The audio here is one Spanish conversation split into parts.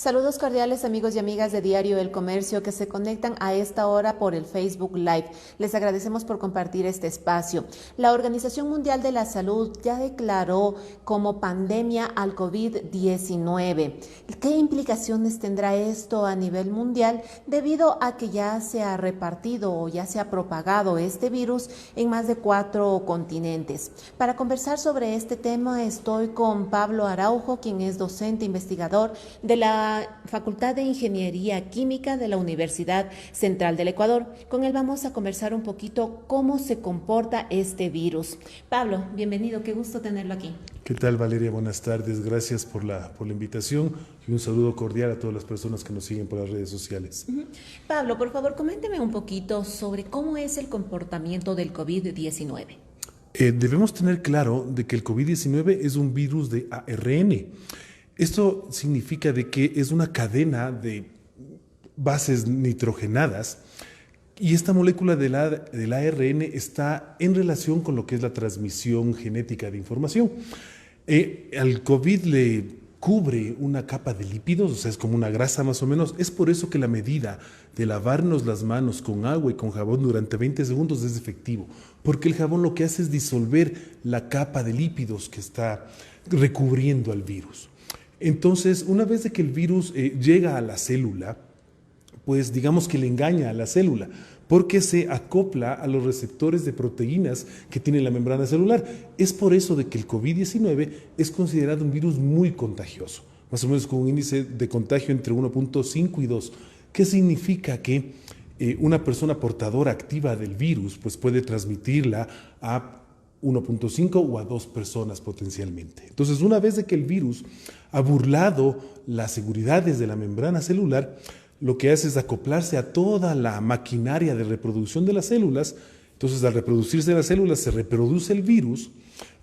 Saludos cordiales amigos y amigas de Diario El Comercio que se conectan a esta hora por el Facebook Live. Les agradecemos por compartir este espacio. La Organización Mundial de la Salud ya declaró como pandemia al COVID-19. ¿Qué implicaciones tendrá esto a nivel mundial debido a que ya se ha repartido o ya se ha propagado este virus en más de 4 continentes? Para conversar sobre este tema estoy con Pablo Araujo, quien es docente investigador de la Facultad de Ingeniería Química de la Universidad Central del Ecuador. Con él vamos a conversar un poquito cómo se comporta este virus. Pablo, bienvenido, qué gusto tenerlo aquí. ¿Qué tal, Valeria? Buenas tardes, gracias por la invitación y un saludo cordial a todas las personas que nos siguen por las redes sociales. Pablo, por favor, coménteme un poquito sobre cómo es el comportamiento del COVID-19. Debemos tener claro de que el COVID-19 es un virus de ARN. Esto significa de que es una cadena de bases nitrogenadas y esta molécula del ARN está en relación con lo que es la transmisión genética de información. Al COVID le cubre una capa de lípidos, o sea, es como una grasa más o menos. Es por eso que la medida de lavarnos las manos con agua y con jabón durante 20 segundos es efectivo, porque el jabón lo que hace es disolver la capa de lípidos que está recubriendo al virus. Entonces, una vez de que el virus llega a la célula, pues digamos que le engaña a la célula, porque se acopla a los receptores de proteínas que tiene la membrana celular. Es por eso de que el COVID-19 es considerado un virus muy contagioso, más o menos con un índice de contagio entre 1.5 y 2. ¿Qué significa? Que una persona portadora activa del virus pues puede transmitirla a 1.5 o a 2 personas potencialmente. Entonces, una vez de que el virus ha burlado las seguridades de la membrana celular, lo que hace es acoplarse a toda la maquinaria de reproducción de las células. Entonces, al reproducirse las células, se reproduce el virus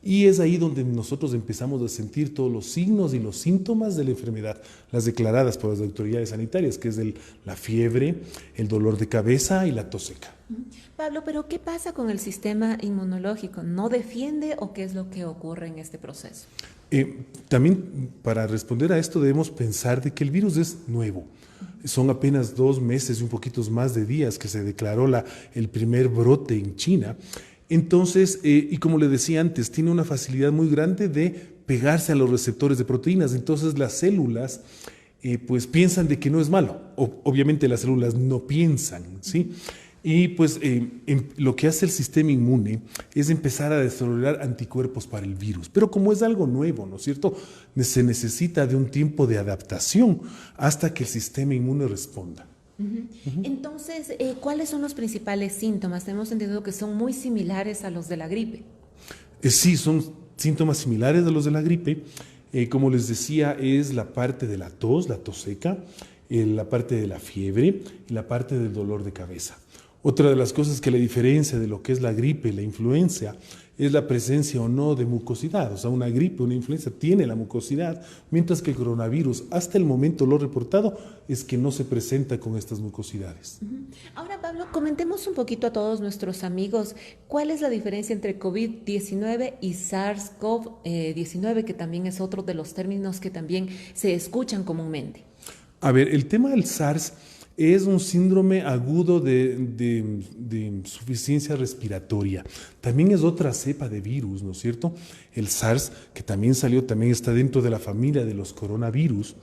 y es ahí donde nosotros empezamos a sentir todos los signos y los síntomas de la enfermedad, las declaradas por las autoridades sanitarias, que es la fiebre, el dolor de cabeza y la tos seca. Pablo, pero ¿qué pasa con el sistema inmunológico? ¿No defiende o qué es lo que ocurre en este proceso? También para responder a esto debemos pensar de que el virus es nuevo. Son apenas 2 meses y un poquito más de días que se declaró el primer brote en China. Entonces, y como le decía antes, tiene una facilidad muy grande de pegarse a los receptores de proteínas. Entonces las células pues piensan de que no es malo. Obviamente las células no piensan, ¿sí? Y pues lo que hace el sistema inmune es empezar a desarrollar anticuerpos para el virus. Pero como es algo nuevo, ¿no es cierto? Se necesita de un tiempo de adaptación hasta que el sistema inmune responda. Entonces, ¿cuáles son los principales síntomas? Tenemos entendido que son muy similares a los de la gripe. Sí, son síntomas similares a los de la gripe. Como les decía, es la parte de la tos seca, la parte de la fiebre y la parte del dolor de cabeza. Otra de las cosas que la diferencia de lo que es la gripe y la influenza es la presencia o no de mucosidad. O sea, una gripe, una influenza tiene la mucosidad, mientras que el coronavirus, hasta el momento lo reportado, es que no se presenta con estas mucosidades. Ahora, Pablo, comentemos un poquito a todos nuestros amigos cuál es la diferencia entre COVID-19 y SARS-CoV-19, que también es otro de los términos que también se escuchan comúnmente. A ver, el tema del SARS es un síndrome agudo de insuficiencia respiratoria. También es otra cepa de virus, ¿no es cierto? El SARS, que también también está dentro de la familia de los coronavirus,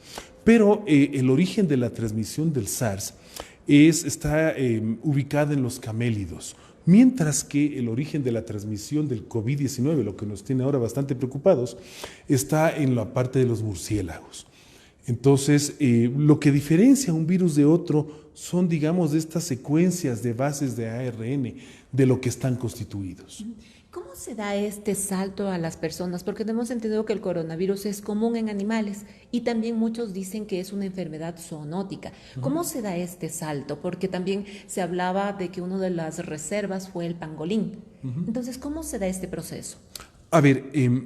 pero el origen de la transmisión del SARS está ubicada en los camélidos, mientras que el origen de la transmisión del COVID-19, lo que nos tiene ahora bastante preocupados, está en la parte de los murciélagos. Entonces, lo que diferencia un virus de otro son, digamos, estas secuencias de bases de ARN de lo que están constituidos. ¿Cómo se da este salto a las personas? Porque tenemos entendido que el coronavirus es común en animales y también muchos dicen que es una enfermedad zoonótica. ¿Cómo se da este salto? Porque también se hablaba de que una de las reservas fue el pangolín. Entonces, ¿cómo se da este proceso? A ver,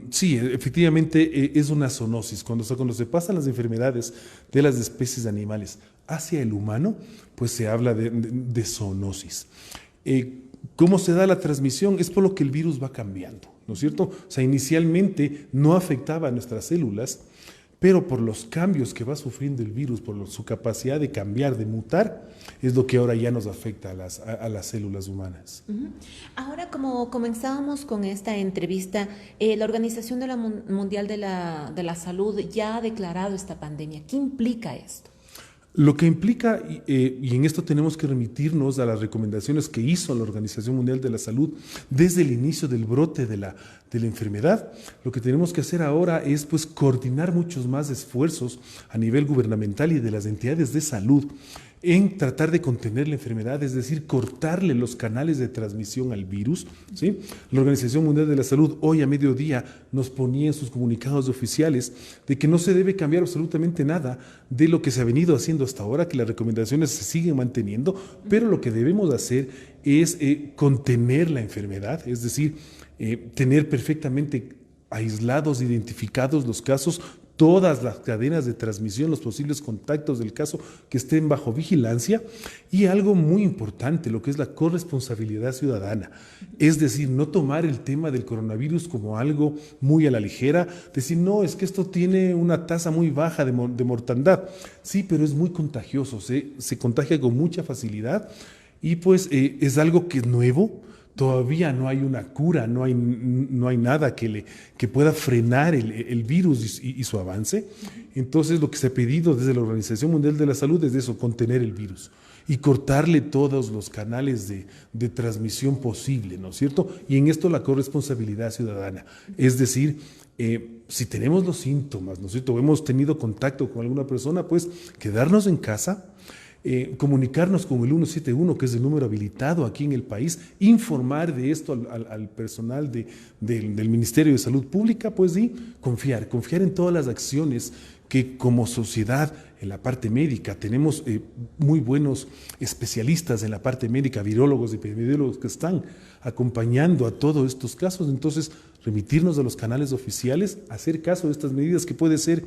sí, efectivamente es una zoonosis. Cuando se pasan las enfermedades de las especies animales hacia el humano, pues se habla de zoonosis. ¿Cómo se da la transmisión? Es por lo que el virus va cambiando, ¿no es cierto? O sea, inicialmente no afectaba a nuestras células, pero por los cambios que va sufriendo el virus, su capacidad de cambiar, de mutar, es lo que ahora ya nos afecta a las células humanas. Ahora, como comenzábamos con esta entrevista, la Organización Mundial de la Salud ya ha declarado esta pandemia. ¿Qué implica esto? Lo que implica, y en esto tenemos que remitirnos a las recomendaciones que hizo la Organización Mundial de la Salud desde el inicio del brote de la enfermedad, lo que tenemos que hacer ahora es pues coordinar muchos más esfuerzos a nivel gubernamental y de las entidades de salud en tratar de contener la enfermedad, es decir, cortarle los canales de transmisión al virus, ¿sí? La Organización Mundial de la Salud hoy a mediodía nos ponía en sus comunicados oficiales de que no se debe cambiar absolutamente nada de lo que se ha venido haciendo hasta ahora, que las recomendaciones se siguen manteniendo, pero lo que debemos hacer es contener la enfermedad, es decir, tener perfectamente aislados, identificados los casos, todas las cadenas de transmisión, los posibles contactos del caso que estén bajo vigilancia, y algo muy importante, lo que es la corresponsabilidad ciudadana. Es decir, no tomar el tema del coronavirus como algo muy a la ligera, decir, no, es que esto tiene una tasa muy baja de mortandad. Sí, pero es muy contagioso, se contagia con mucha facilidad y pues es algo que es nuevo. Todavía no hay una cura, no hay nada que pueda frenar el virus y su avance. Entonces, lo que se ha pedido desde la Organización Mundial de la Salud es eso, contener el virus y cortarle todos los canales de transmisión posible, ¿no es cierto? Y en esto la corresponsabilidad ciudadana. Es decir, si tenemos los síntomas, ¿no es cierto? O hemos tenido contacto con alguna persona, pues quedarnos en casa, comunicarnos con el 171, que es el número habilitado aquí en el país, informar de esto al personal del Ministerio de Salud Pública, pues y confiar en todas las acciones que como sociedad en la parte médica tenemos muy buenos especialistas en la parte médica, virólogos, epidemiólogos que están acompañando a todos estos casos. Entonces, remitirnos a los canales oficiales, hacer caso de estas medidas que puede ser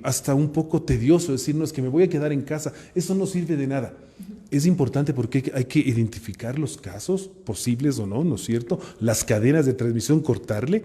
hasta un poco tedioso, decirnos que me voy a quedar en casa, eso no sirve de nada. Es importante porque hay que identificar los casos posibles o no, ¿no es cierto? Las cadenas de transmisión, cortarle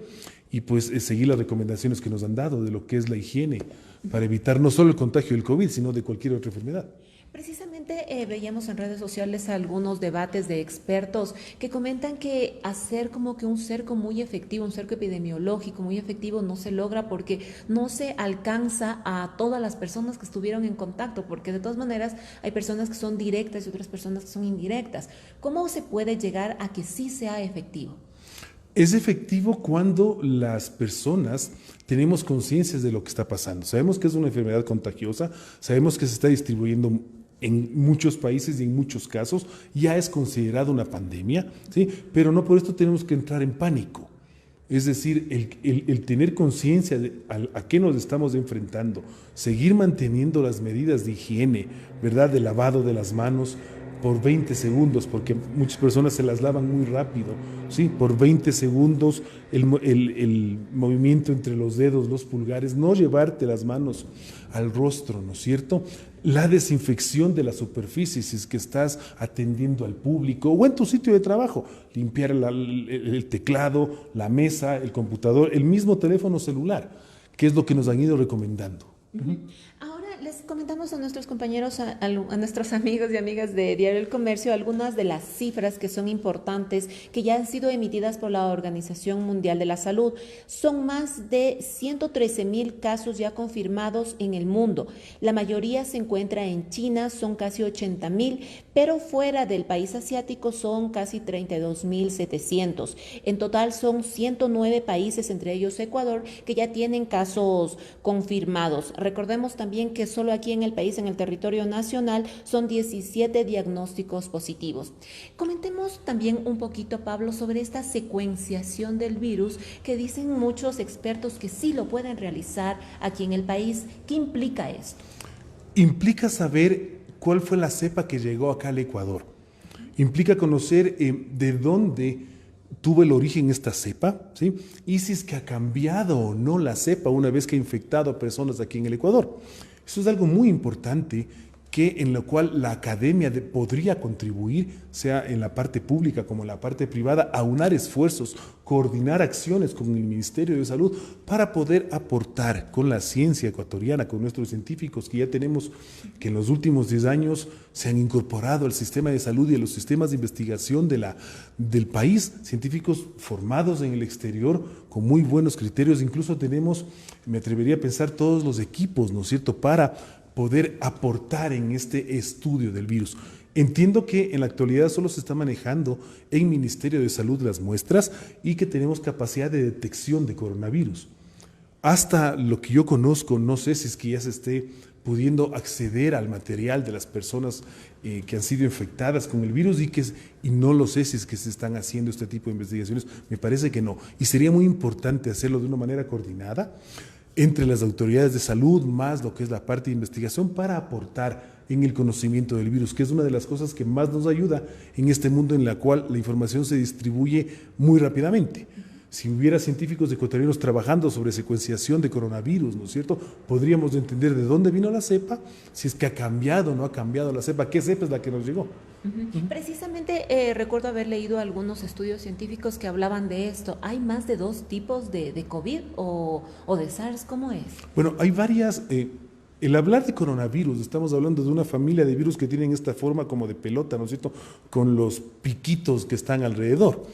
y pues seguir las recomendaciones que nos han dado de lo que es la higiene para evitar no solo el contagio del COVID, sino de cualquier otra enfermedad. Precisamente veíamos en redes sociales algunos debates de expertos que comentan que hacer como que un cerco muy efectivo, un cerco epidemiológico muy efectivo no se logra porque no se alcanza a todas las personas que estuvieron en contacto, porque de todas maneras hay personas que son directas y otras personas que son indirectas. ¿Cómo se puede llegar a que sí sea efectivo? Es efectivo cuando las personas tenemos conciencia de lo que está pasando. Sabemos que es una enfermedad contagiosa, sabemos que se está distribuyendo en muchos países y en muchos casos, ya es considerado una pandemia, ¿sí? Pero no por esto tenemos que entrar en pánico. Es decir, el tener conciencia de a qué nos estamos enfrentando, seguir manteniendo las medidas de higiene, ¿verdad? De lavado de las manos, por 20 segundos, porque muchas personas se las lavan muy rápido, ¿sí? Por 20 segundos el movimiento entre los dedos, los pulgares, no llevarte las manos al rostro, ¿no es cierto? La desinfección de las superficies, si es que estás atendiendo al público o en tu sitio de trabajo, limpiar el teclado, la mesa, el computador, el mismo teléfono celular, que es lo que nos han ido recomendando. Ahora les comentamos a nuestros compañeros, a nuestros amigos y amigas de Diario El Comercio, algunas de las cifras que son importantes, que ya han sido emitidas por la Organización Mundial de la Salud. Son más de 113,000 casos ya confirmados en el mundo. La mayoría se encuentra en China, son casi 80,000, pero fuera del país asiático son casi 32,700. En total son 109 países, entre ellos Ecuador, que ya tienen casos confirmados. Recordemos también que solo aquí en el país, en el territorio nacional, son 17 diagnósticos positivos. Comentemos también un poquito, Pablo, sobre esta secuenciación del virus que dicen muchos expertos que sí lo pueden realizar aquí en el país. ¿Qué implica esto? Implica saber cuál fue la cepa que llegó acá al Ecuador. Implica conocer de dónde tuvo el origen esta cepa, ¿sí? Y si es que ha cambiado o no la cepa una vez que ha infectado a personas aquí en el Ecuador. Eso es algo muy importante en lo cual la academia podría contribuir, sea en la parte pública como en la parte privada, a aunar esfuerzos, coordinar acciones con el Ministerio de Salud para poder aportar con la ciencia ecuatoriana, con nuestros científicos que ya tenemos, que en los últimos 10 años se han incorporado al sistema de salud y a los sistemas de investigación del país, científicos formados en el exterior con muy buenos criterios. Incluso tenemos, me atrevería a pensar, todos los equipos, ¿no es cierto?, para poder aportar en este estudio del virus. Entiendo que en la actualidad solo se está manejando en Ministerio de Salud las muestras y que tenemos capacidad de detección de coronavirus. Hasta lo que yo conozco, no sé si es que ya se esté pudiendo acceder al material de las personas que han sido infectadas con el virus y no lo sé si es que se están haciendo este tipo de investigaciones, me parece que no. Y sería muy importante hacerlo de una manera coordinada entre las autoridades de salud, más lo que es la parte de investigación, para aportar en el conocimiento del virus, que es una de las cosas que más nos ayuda en este mundo en la cual la información se distribuye muy rápidamente. Si hubiera científicos ecuatorianos trabajando sobre secuenciación de coronavirus, ¿no es cierto?, podríamos entender de dónde vino la cepa, si es que ha cambiado o no ha cambiado la cepa, qué cepa es la que nos llegó. Precisamente recuerdo haber leído algunos estudios científicos que hablaban de esto. ¿Hay más de 2 tipos de COVID o de SARS? ¿Cómo es? Bueno, hay varias. El hablar de coronavirus, estamos hablando de una familia de virus que tienen esta forma como de pelota, ¿no es cierto?, con los piquitos que están alrededor.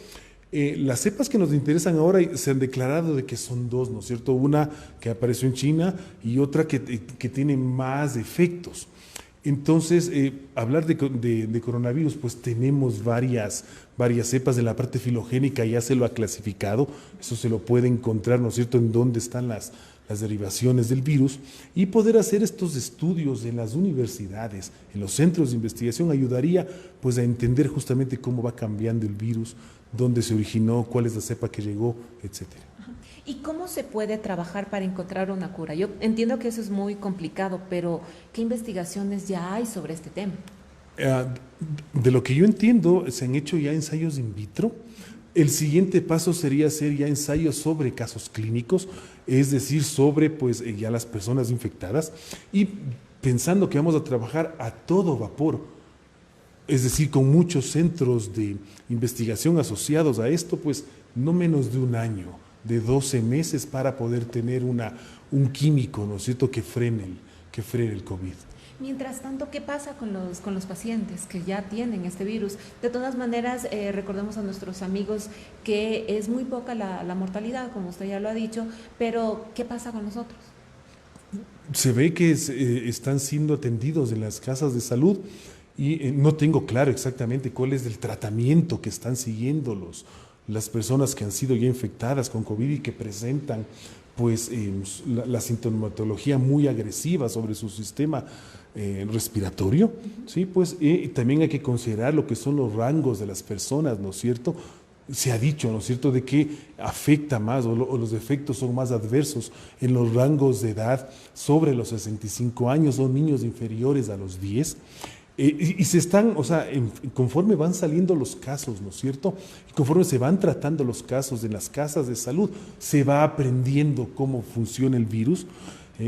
Las cepas que nos interesan ahora se han declarado de que son 2, ¿no es cierto? Una que apareció en China y otra que tiene más efectos. Entonces, hablar de coronavirus, pues tenemos varias cepas de la parte filogénica, ya se lo ha clasificado, eso se lo puede encontrar, ¿no es cierto?, en dónde están las derivaciones del virus, y poder hacer estos estudios en las universidades, en los centros de investigación, ayudaría pues a entender justamente cómo va cambiando el virus, dónde se originó, cuál es la cepa que llegó, etcétera. ¿Y cómo se puede trabajar para encontrar una cura? Yo entiendo que eso es muy complicado, pero ¿qué investigaciones ya hay sobre este tema? De lo que yo entiendo, se han hecho ya ensayos in vitro. El siguiente paso sería hacer ya ensayos sobre casos clínicos, es decir, sobre pues ya las personas infectadas, y pensando que vamos a trabajar a todo vapor, es decir, con muchos centros de investigación asociados a esto, pues no menos de un año, de 12 meses para poder tener un químico, ¿no es cierto?, que frene el COVID. Mientras tanto, ¿qué pasa con los pacientes que ya tienen este virus? De todas maneras, recordemos a nuestros amigos que es muy poca la mortalidad, como usted ya lo ha dicho, pero ¿qué pasa con los otros? Se ve que están siendo atendidos en las casas de salud y no tengo claro exactamente cuál es el tratamiento que están siguiendo las personas que han sido ya infectadas con COVID y que presentan pues la sintomatología muy agresiva sobre su sistema respiratorio, ¿sí? Pues también hay que considerar lo que son los rangos de las personas, ¿no es cierto? Se ha dicho, ¿no es cierto?, de que afecta más o los efectos son más adversos en los rangos de edad sobre los 65 años o niños inferiores a los 10. Y se están, o sea, conforme van saliendo los casos, ¿no es cierto?, y conforme se van tratando los casos en las casas de salud, se va aprendiendo cómo funciona el virus,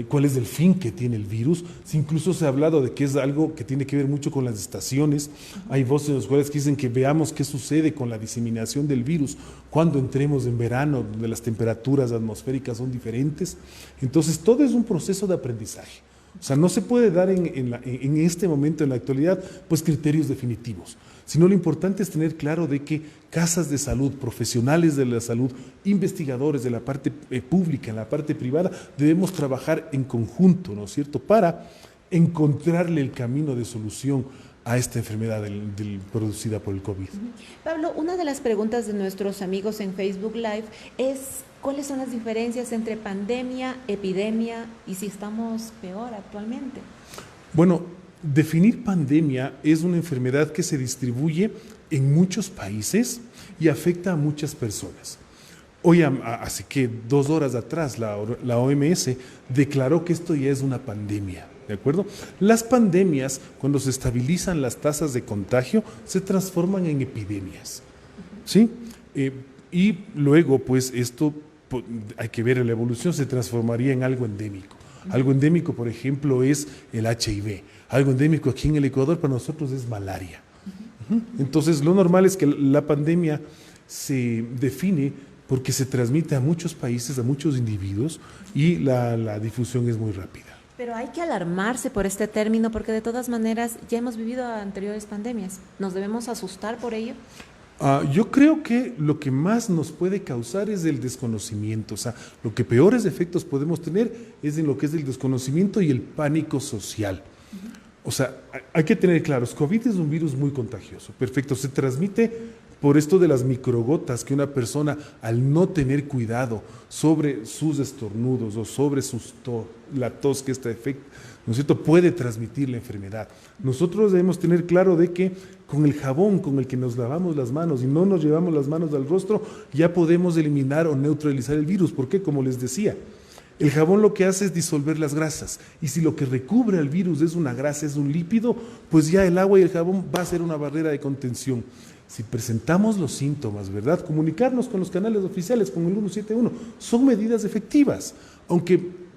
cuál es el fin que tiene el virus. Incluso se ha hablado de que es algo que tiene que ver mucho con las estaciones. Hay voces en las cuales dicen que veamos qué sucede con la diseminación del virus cuando entremos en verano, donde las temperaturas atmosféricas son diferentes. Entonces, todo es un proceso de aprendizaje. O sea, no se puede dar en este momento, en la actualidad, pues criterios definitivos, sino lo importante es tener claro de que casas de salud, profesionales de la salud, investigadores de la parte pública, en la parte privada, debemos trabajar en conjunto, ¿no es cierto?, para encontrarle el camino de solución a esta enfermedad producida por el COVID. Pablo, una de las preguntas de nuestros amigos en Facebook Live es ¿cuáles son las diferencias entre pandemia, epidemia y si estamos peor actualmente? Bueno, definir pandemia es una enfermedad que se distribuye en muchos países y afecta a muchas personas. Hoy, hace que 2 horas atrás, la OMS declaró que esto ya es una pandemia. ¿De acuerdo? Las pandemias, cuando se estabilizan las tasas de contagio, se transforman en epidemias, ¿sí? Y luego, pues esto, hay que ver en la evolución, se transformaría en algo endémico. Algo endémico, por ejemplo, es el HIV. Algo endémico aquí en el Ecuador para nosotros es malaria. Entonces, lo normal es que la pandemia se define porque se transmite a muchos países, a muchos individuos, y la difusión es muy rápida. Pero hay que alarmarse por este término porque de todas maneras ya hemos vivido anteriores pandemias. ¿Nos debemos asustar por ello? Yo creo que lo que más nos puede causar es el desconocimiento. O sea, lo que peores efectos podemos tener es en lo que es el desconocimiento y el pánico social. O sea, hay que tener claro, COVID es un virus muy contagioso, perfecto, se transmite por esto de las microgotas que una persona al no tener cuidado sobre sus estornudos o sobre la tos que está efecto, ¿no es cierto?, puede transmitir la enfermedad. Nosotros debemos tener claro de que con el jabón con el que nos lavamos las manos y no nos llevamos las manos al rostro, ya podemos eliminar o neutralizar el virus. ¿Por qué? Como les decía, el jabón lo que hace es disolver las grasas, y si lo que recubre al virus es una grasa, es un lípido, pues ya el agua y el jabón va a ser una barrera de contención. Si presentamos los síntomas, ¿verdad?, comunicarnos con los canales oficiales, con el 171, son medidas efectivas, aunque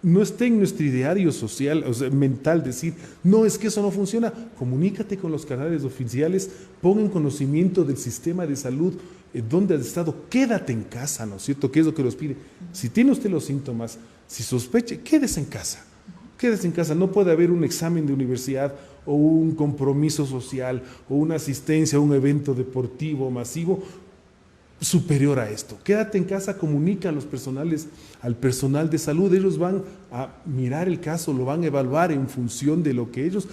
no esté en nuestro ideario social, o sea, mental, decir, no, es que eso no funciona. Comunícate con los canales oficiales, pon en conocimiento del sistema de salud dónde has estado, quédate en casa, ¿no es cierto?, que es lo que nos pide. Si tiene usted los síntomas, si sospeche, quédese en casa. Quédese en casa, no puede haber un examen de universidad o un compromiso social o una asistencia a un evento deportivo masivo superior a esto. Quédate en casa, comunica a los personales, al personal de salud, ellos van a mirar el caso, lo van a evaluar en función de lo que ellos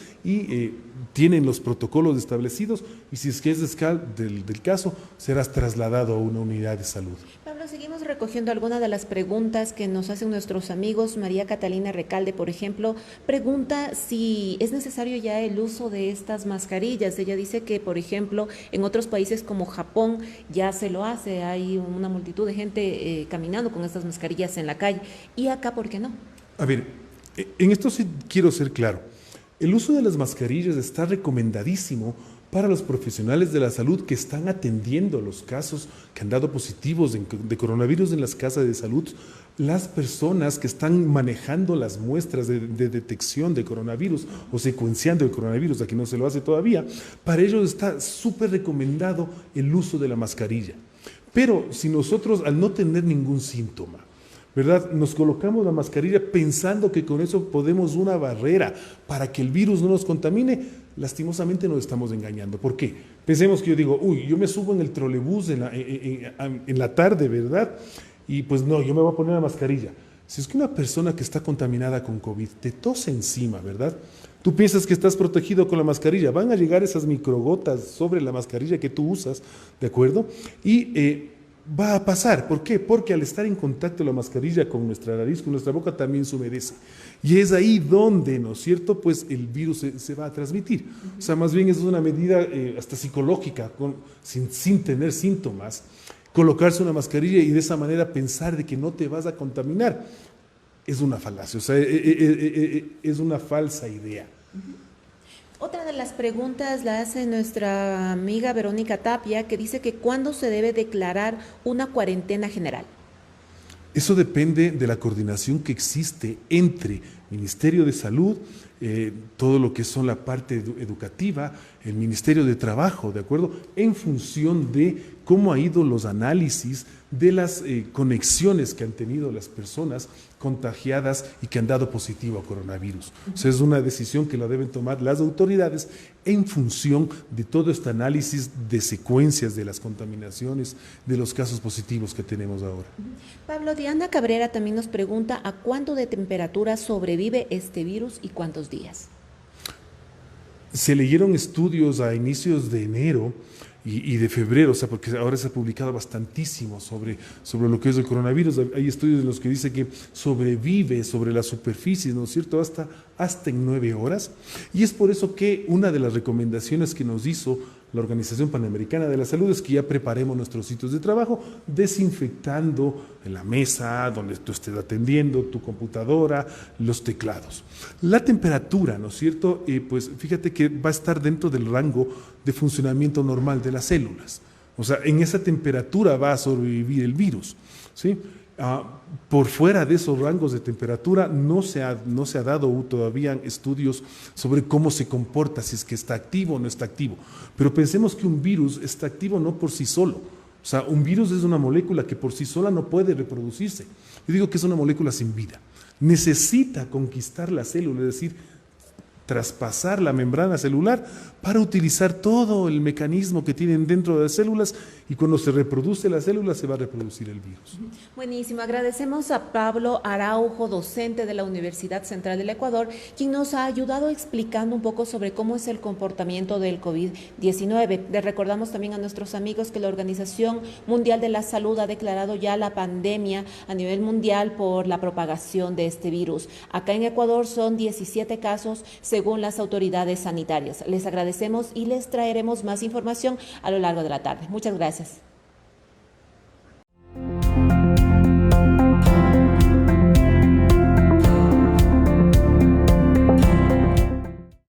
tienen los protocolos establecidos, y si es que es del caso, serás trasladado a una unidad de salud. Pablo, seguimos recogiendo algunas de las preguntas que nos hacen nuestros amigos. María Catalina Recalde, por ejemplo, pregunta si es necesario ya el uso de estas mascarillas. Ella dice que, por ejemplo, en otros países como Japón ya se lo hace, hay una multitud de gente caminando con estas mascarillas en la calle, y acá, ¿por qué no? A ver, en esto sí quiero ser claro. El uso de las mascarillas está recomendadísimo para los profesionales de la salud que están atendiendo los casos que han dado positivos de coronavirus en las casas de salud, las personas que están manejando las muestras de detección de coronavirus o secuenciando el coronavirus, a quien no se lo hace todavía, para ellos está súper recomendado el uso de la mascarilla. Pero si nosotros, al no tener ningún síntoma, ¿verdad?, nos colocamos la mascarilla pensando que con eso podemos una barrera para que el virus no nos contamine, lastimosamente nos estamos engañando. ¿Por qué? Pensemos que yo digo, yo me subo en el trolebús en la tarde, ¿verdad? Y pues no, yo me voy a poner la mascarilla. Si es que una persona que está contaminada con COVID te tose encima, ¿verdad?, tú piensas que estás protegido con la mascarilla, van a llegar esas microgotas sobre la mascarilla que tú usas, ¿de acuerdo? Y va a pasar. ¿Por qué? Porque al estar en contacto la mascarilla con nuestra nariz, con nuestra boca, también se humedece. Y es ahí donde, ¿no es cierto?, pues el virus se va a transmitir. O sea, más bien es una medida hasta psicológica, sin tener síntomas, colocarse una mascarilla y de esa manera pensar de que no te vas a contaminar. Es una falacia, o sea, es una falsa idea. Otra de las preguntas la hace nuestra amiga Verónica Tapia, que dice que ¿cuándo se debe declarar una cuarentena general? Eso depende de la coordinación que existe entre Ministerio de Salud, todo lo que son la parte educativa, el Ministerio de Trabajo, ¿de acuerdo?, en función de cómo ha ido los análisis de las conexiones que han tenido las personas contagiadas y que han dado positivo a coronavirus. O sea, es una decisión que la deben tomar las autoridades en función de todo este análisis de secuencias de las contaminaciones, de los casos positivos que tenemos ahora. Pablo, Diana Cabrera también nos pregunta ¿a cuánto de temperatura sobrevive este virus y cuántos días? Se leyeron estudios a inicios de enero y de febrero, o sea, porque ahora se ha publicado bastantísimo sobre lo que es el coronavirus. Hay estudios en los que dice que sobrevive sobre la superficie, ¿no es cierto?, hasta en 9 horas. Y es por eso que una de las recomendaciones que nos hizo la Organización Panamericana de la Salud es que ya preparemos nuestros sitios de trabajo, desinfectando en la mesa, donde tú estés atendiendo, tu computadora, los teclados. La temperatura, ¿no es cierto?, pues fíjate que va a estar dentro del rango de funcionamiento normal de las células. O sea, en esa temperatura va a sobrevivir el virus, ¿sí? Por fuera de esos rangos de temperatura no se ha dado todavía estudios sobre cómo se comporta, si es que está activo o no está activo. Pero pensemos que un virus está activo no por sí solo. O sea, un virus es una molécula que por sí sola no puede reproducirse. Yo digo que es una molécula sin vida. Necesita conquistar la célula, es decir, traspasar la membrana celular para utilizar todo el mecanismo que tienen dentro de las células, y cuando se reproduce la célula se va a reproducir el virus. Buenísimo, agradecemos a Pablo Araujo, docente de la Universidad Central del Ecuador, quien nos ha ayudado explicando un poco sobre cómo es el comportamiento del COVID-19. Les recordamos también a nuestros amigos que la Organización Mundial de la Salud ha declarado ya la pandemia a nivel mundial por la propagación de este virus. Acá en Ecuador son 17 casos según las autoridades sanitarias. Les agradecemos y les traeremos más información a lo largo de la tarde. Muchas gracias.